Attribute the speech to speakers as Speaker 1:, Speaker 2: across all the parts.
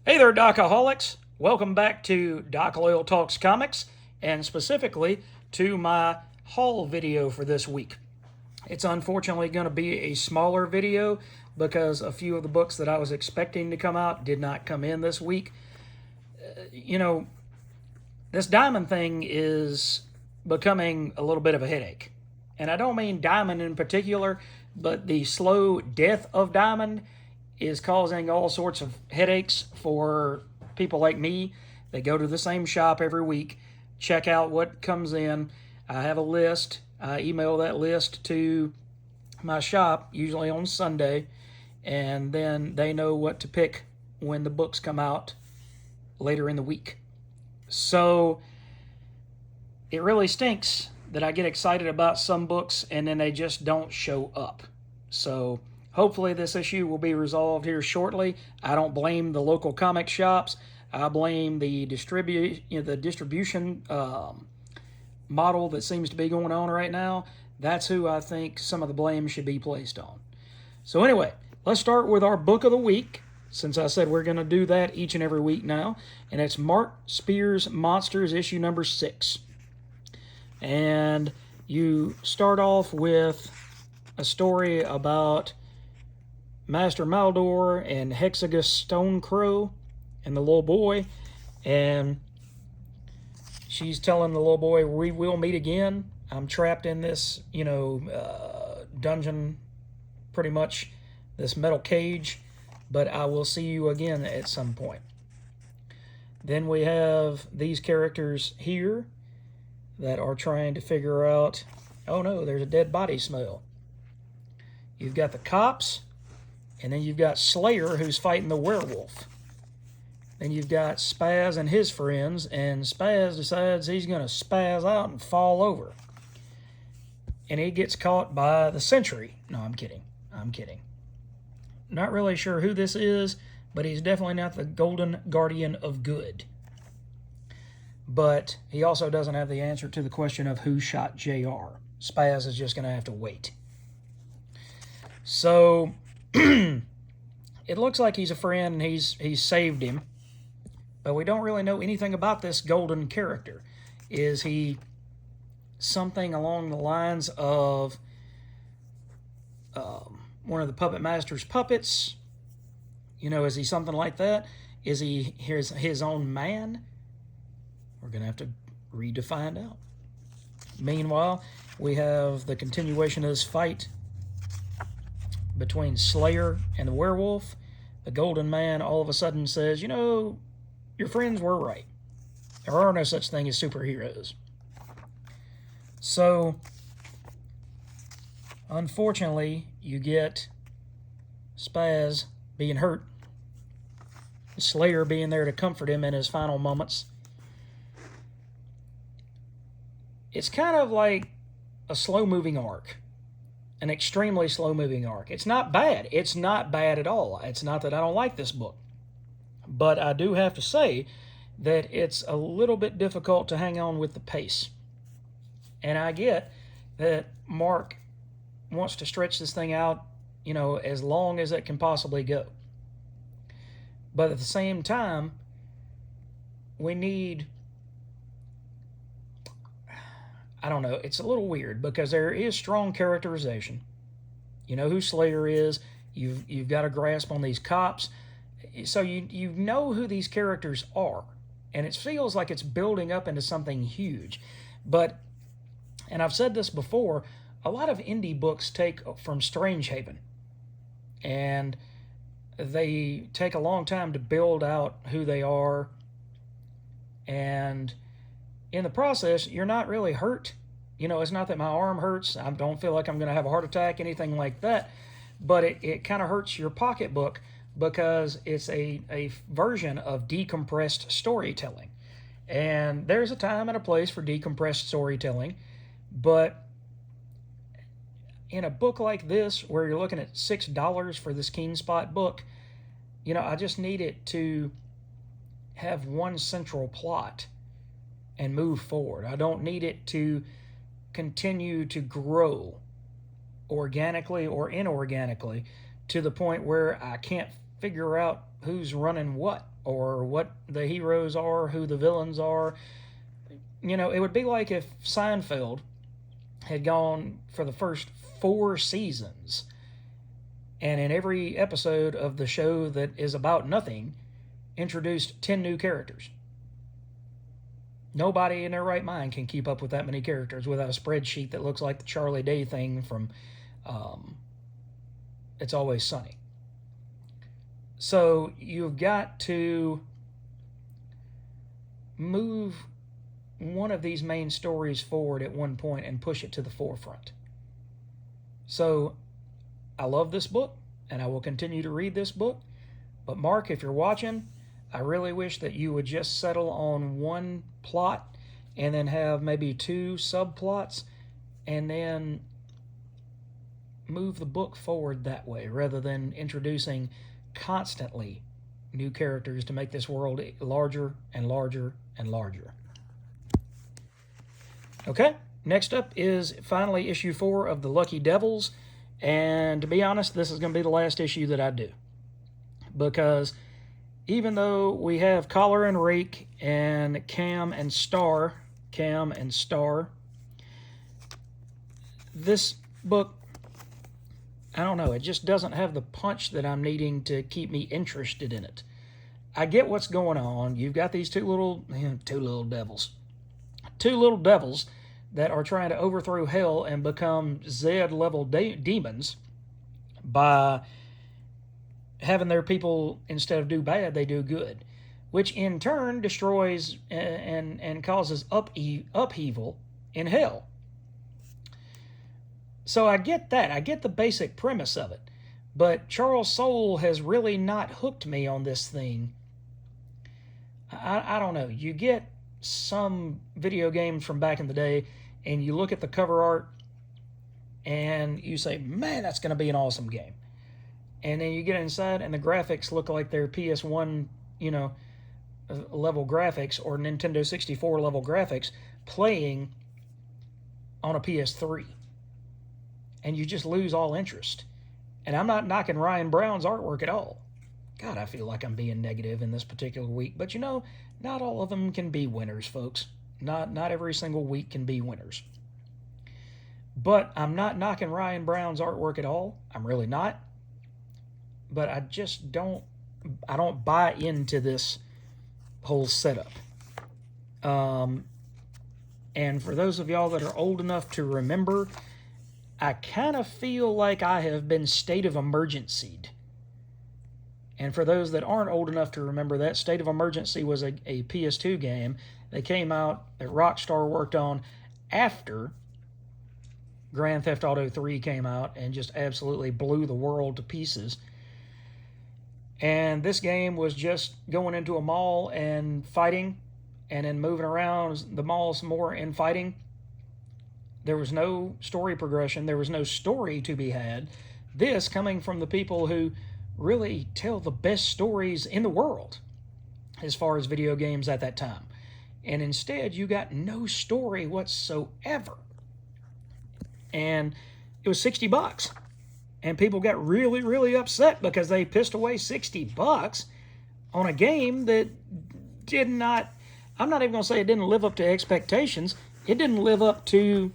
Speaker 1: Hey there, Docaholics. Welcome back to Doc Loyal Talks Comics, and specifically to my haul video for this week. It's unfortunately going to be a smaller video because a few of the books that I was expecting to come out did not come in this week. You know, this Diamond thing is becoming a little bit of a headache. And I don't mean Diamond in particular, but the slow death of Diamond is causing all sorts of headaches for people like me. They go to the same shop every week, check out what comes in. I have a list. I email that list to my shop, usually on Sunday, and then they know what to pick when the books come out later in the week. So it really stinks that I get excited about some books and then they just don't show up. So hopefully this issue will be resolved here shortly. I don't blame the local comic shops. I blame the distribution model that seems to be going on right now. That's who I think some of the blame should be placed on. So anyway, let's start with our book of the week, since I said we're going to do that each and every week now. And it's Mark Spears' Monsters, issue number 6. And you start off with a story about Master Maldor and Hexagus Stonecrow and the little boy. And she's telling the little boy, we will meet again. I'm trapped in this, dungeon, pretty much, this metal cage, but I will see you again at some point. Then we have these characters here that are trying to figure out, oh no, there's a dead body smell. You've got the cops, and then you've got Slayer, who's fighting the werewolf. Then you've got Spaz and his friends, and Spaz decides he's going to spaz out and fall over. And he gets caught by the Sentry. No, I'm kidding. Not really sure who this is, but he's definitely not the Golden Guardian of Good. But he also doesn't have the answer to the question of who shot JR. Spaz is just going to have to wait. So it looks like he's a friend and he's saved him, but we don't really know anything about this Golden character. Is he something along the lines of one of the Puppet Master's puppets? Is he something like that? Is he his own man? We're going to have to read to find out. Meanwhile, we have the continuation of this fight between Slayer and the werewolf. The Golden Man all of a sudden says, your friends were right. There are no such thing as superheroes. So, unfortunately, you get Spaz being hurt, Slayer being there to comfort him in his final moments. It's kind of like a slow-moving arc. An extremely slow-moving arc. It's not bad. It's not bad at all. It's not that I don't like this book. But I do have to say that it's a little bit difficult to hang on with the pace. And I get that Mark wants to stretch this thing out, as long as it can possibly go. But at the same time, we need... I don't know, it's a little weird because there is strong characterization. You know who Slayer is. You've got a grasp on these cops. So you know who these characters are. And it feels like it's building up into something huge. But, and I've said this before, a lot of indie books take from Strangehaven. And they take a long time to build out who they are. And in the process, you're not really hurt. It's not that my arm hurts. I don't feel like I'm going to have a heart attack, anything like that. But it kind of hurts your pocketbook because it's a version of decompressed storytelling. And there's a time and a place for decompressed storytelling. But in a book like this, where you're looking at $6 for this Keen Spot book, I just need it to have one central plot and move forward. I don't need it to continue to grow organically or inorganically to the point where I can't figure out who's running what, or what the heroes are, who the villains are. You know, it would be like if Seinfeld had gone for the first 4 seasons, and in every episode of the show that is about nothing, introduced 10 new characters. Nobody in their right mind can keep up with that many characters without a spreadsheet that looks like the Charlie Day thing from It's Always Sunny. So you've got to move one of these main stories forward at one point and push it to the forefront. So I love this book, and I will continue to read this book. But Mark, if you're watching, I really wish that you would just settle on one plot and then have maybe 2 subplots and then move the book forward that way, rather than introducing constantly new characters to make this world larger and larger and larger. Okay, next up is finally issue 4 of The Lucky Devils. And to be honest, this is going to be the last issue that I do. Because even though we have Collar and Rake and Cam and Star, this book, I don't know, it just doesn't have the punch that I'm needing to keep me interested in it. I get what's going on. You've got these two little devils that are trying to overthrow hell and become Z-level demons by having their people, instead of do bad, they do good, which in turn destroys and causes upheaval in hell. So I get that. I get the basic premise of it. But Charles Soule has really not hooked me on this thing. I don't know. You get some video games from back in the day, and you look at the cover art, and you say, man, that's going to be an awesome game. And then you get inside, and the graphics look like they're PS1, level graphics, or Nintendo 64 level graphics playing on a PS3. And you just lose all interest. And I'm not knocking Ryan Brown's artwork at all. God, I feel like I'm being negative in this particular week. But not all of them can be winners, folks. Not every single week can be winners. But I'm not knocking Ryan Brown's artwork at all. I'm really not. But I just don't buy into this whole setup. And for those of y'all that are old enough to remember, I kind of feel like I have been state of emergency'd. And for those that aren't old enough to remember that, State of Emergency was a PS2 game that came out, that Rockstar worked on after Grand Theft Auto 3 came out and just absolutely blew the world to pieces. And this game was just going into a mall and fighting, and then moving around the mall some more and fighting. There was no story progression. There was no story to be had. This coming from the people who really tell the best stories in the world as far as video games at that time. And instead, you got no story whatsoever. And it was $60. And people got really, really upset because they pissed away $60 on a game that did not, I'm not even going to say it didn't live up to expectations. It didn't live up to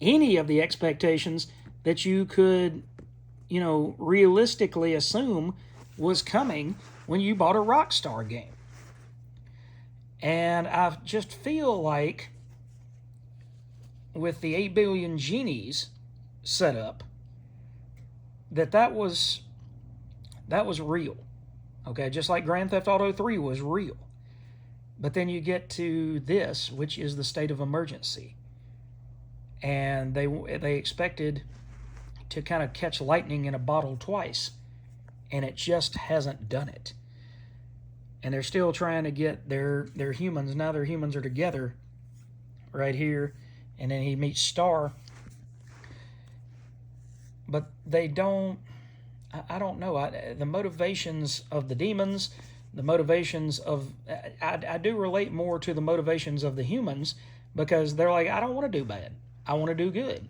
Speaker 1: any of the expectations that you could, realistically assume was coming when you bought a Rockstar game. And I just feel like with the 8 Billion Genies set up, that was real. Okay, just like Grand Theft Auto 3 was real. But then you get to this, which is the State of Emergency. And they expected to kind of catch lightning in a bottle twice, and it just hasn't done it. And they're still trying to get their humans. Now their humans are together right here, and then he meets Star. But they don't, I don't know, the motivations of the demons, the motivations of, I do relate more to the motivations of the humans, because they're like, I don't want to do bad. I want to do good.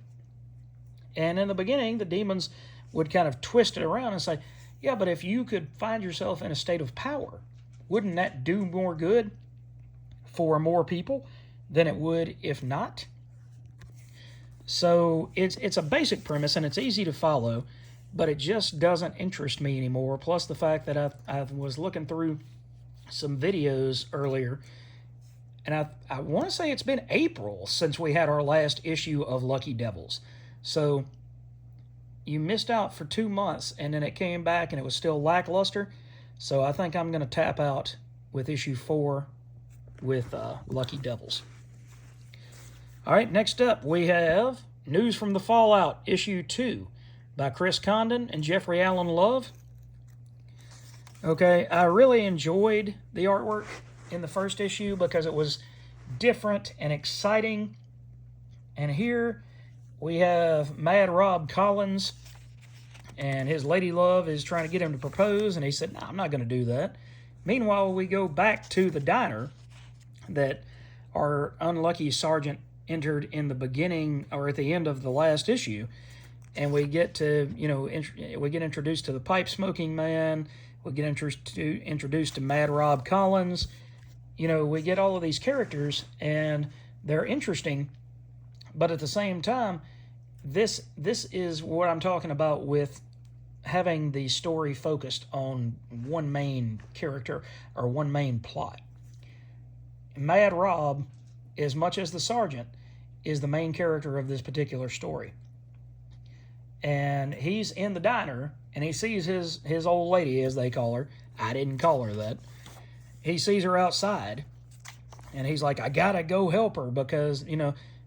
Speaker 1: And in the beginning, the demons would kind of twist it around and say, Yeah, but if you could find yourself in a state of power, wouldn't that do more good for more people than it would if not? So it's a basic premise and it's easy to follow, but it just doesn't interest me anymore. Plus the fact that I was looking through some videos earlier, and I want to say it's been April since we had our last issue of Lucky Devils. So you missed out for 2 months, and then it came back and it was still lackluster. So I think I'm going to tap out with issue 4 with Lucky Devils. All right, next up we have News from the Fallout, issue 2 by Chris Condon and Jeffrey Allen Love. Okay, I really enjoyed the artwork in the first issue because it was different and exciting. And here we have Mad Rob Collins, and his lady love is trying to get him to propose, and he said, "No, I'm not going to do that." Meanwhile, we go back to the diner that our unlucky sergeant entered in the beginning or at the end of the last issue, and we get to, we get introduced to the pipe smoking man. We get introduced to Mad Rob Collins. We get all of these characters, and they're interesting, but at the same time, this is what I'm talking about with having the story focused on one main character or one main plot. Mad Rob, as much as the sergeant, is the main character of this particular story. And he's in the diner, and he sees his old lady, as they call her. I didn't call her that. He sees her outside, and he's like, "I gotta go help her because,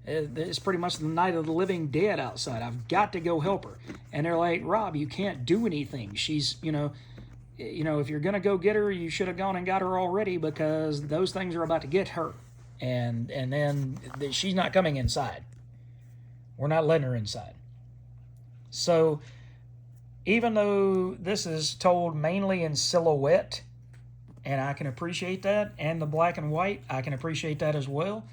Speaker 1: it's pretty much the night of the living dead outside. I've got to go help her." And they're like, "Rob, you can't do anything. She's, if you're going to go get her, you should have gone and got her already because those things are about to get her. And then she's not coming inside. We're not letting her inside." So even though this is told mainly in silhouette, and I can appreciate that, and the black and white, I can appreciate that as well,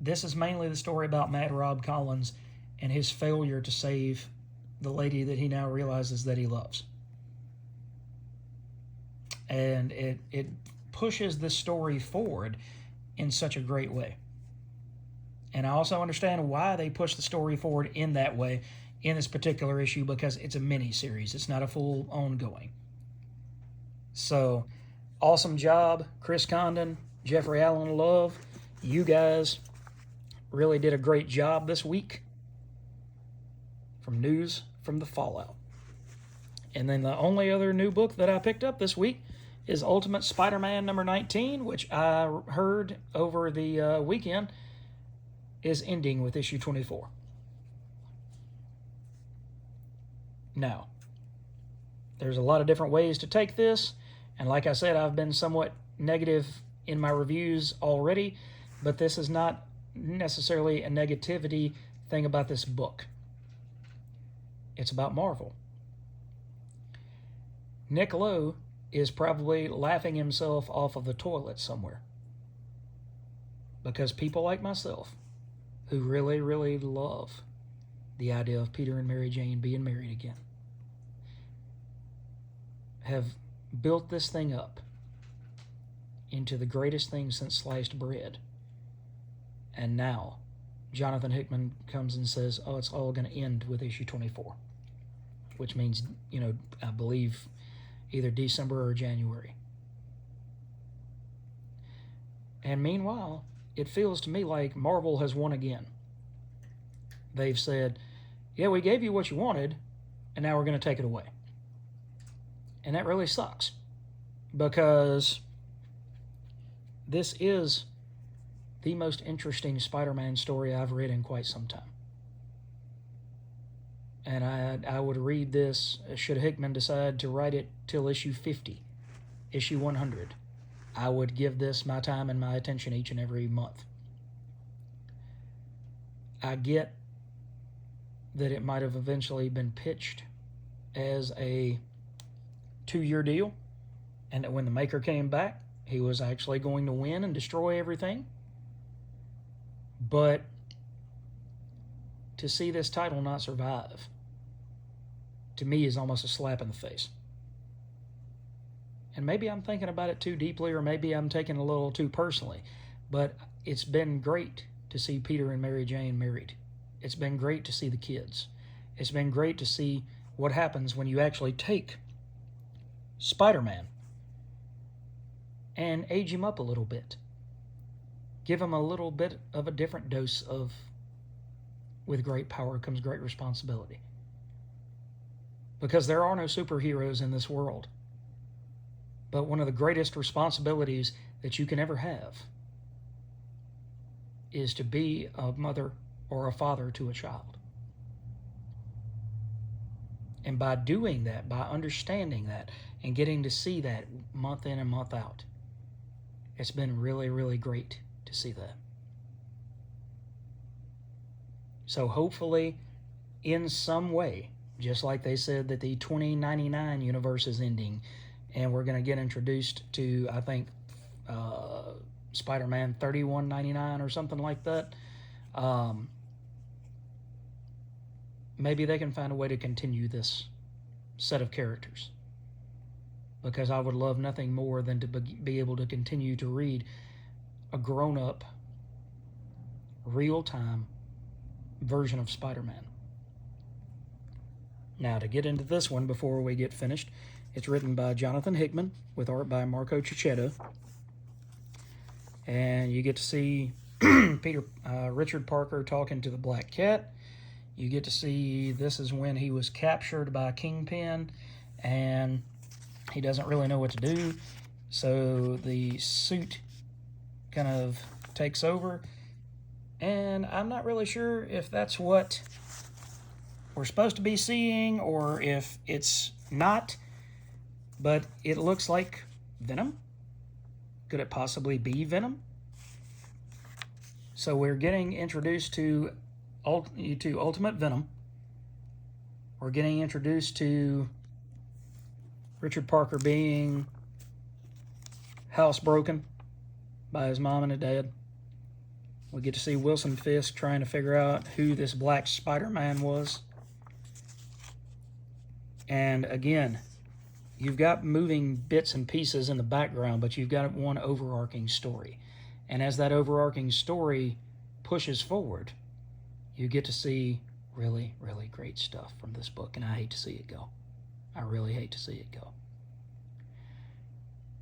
Speaker 1: this is mainly the story about Mad Rob Collins and his failure to save the lady that he now realizes that he loves. And it pushes this story forward in such a great way. And I also understand why they push the story forward in that way in this particular issue, because it's a mini-series. It's not a full ongoing. So, awesome job, Chris Condon, Jeffrey Allen Love. You guys really did a great job this week from News from the Fallout. And then the only other new book that I picked up this week is Ultimate Spider-Man number 19, which I heard over the weekend is ending with issue 24. Now, there's a lot of different ways to take this, and like I said, I've been somewhat negative in my reviews already, but this is not necessarily a negativity thing about this book. It's about Marvel. Nick Lowe is probably laughing himself off of the toilet somewhere, because people like myself, who really, really love the idea of Peter and Mary Jane being married again, have built this thing up into the greatest thing since sliced bread. And now Jonathan Hickman comes and says, "Oh, it's all going to end with issue 24," which means, I believe either December or January. And meanwhile, it feels to me like Marvel has won again. They've said, "Yeah, we gave you what you wanted, and now we're going to take it away." And that really sucks, because this is the most interesting Spider-Man story I've read in quite some time. And I would read this, should Hickman decide to write it, till issue 50, issue 100. I would give this my time and my attention each and every month. I get that it might have eventually been pitched as a 2-year deal, and that when the maker came back, he was actually going to win and destroy everything. But to see this title not survive, to me is almost a slap in the face. And maybe I'm thinking about it too deeply, or maybe I'm taking it a little too personally, but it's been great to see Peter and Mary Jane married. It's been great to see the kids. It's been great to see what happens when you actually take Spider-Man and age him up a little bit. Give him a little bit of a different dose of, with great power comes great responsibility. Because there are no superheroes in this world. But one of the greatest responsibilities that you can ever have is to be a mother or a father to a child. And by doing that, by understanding that, and getting to see that month in and month out, it's been really, really great to see that. So hopefully, in some way, just like they said that the 2099 universe is ending, and we're going to get introduced to, I think, Spider-Man 3199 or something like that. Maybe they can find a way to continue this set of characters. Because I would love nothing more than to be able to continue to read a grown-up, real-time version of Spider-Man. Now, to get into this one before we get finished, it's written by Jonathan Hickman with art by Marco Checchetto. And you get to see Richard Parker talking to the Black Cat. You get to see this is when he was captured by Kingpin, and he doesn't really know what to do. So the suit kind of takes over. And I'm not really sure if that's what we're supposed to be seeing or if it's not. But it looks like Venom. Could it possibly be Venom? So we're getting introduced to Ultimate Venom. We're getting introduced to Richard Parker being housebroken by his mom and his dad. We get to see Wilson Fisk trying to figure out who this Black Spider-Man was. And again, you've got moving bits and pieces in the background, but you've got one overarching story. And as that overarching story pushes forward, you get to see really, really great stuff from this book, and I hate to see it go. I really hate to see it go.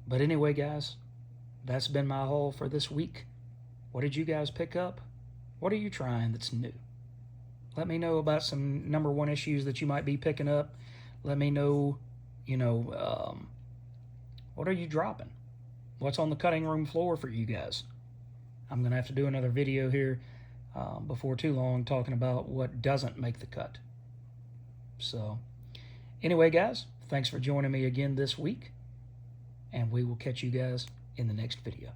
Speaker 1: But anyway, guys, that's been my haul for this week. What did you guys pick up? What are you trying that's new? Let me know about some #1 issues that you might be picking up. Let me know, what are you dropping? What's on the cutting room floor for you guys? I'm going to have to do another video here before too long talking about what doesn't make the cut. So, anyway, guys, thanks for joining me again this week, and we will catch you guys in the next video.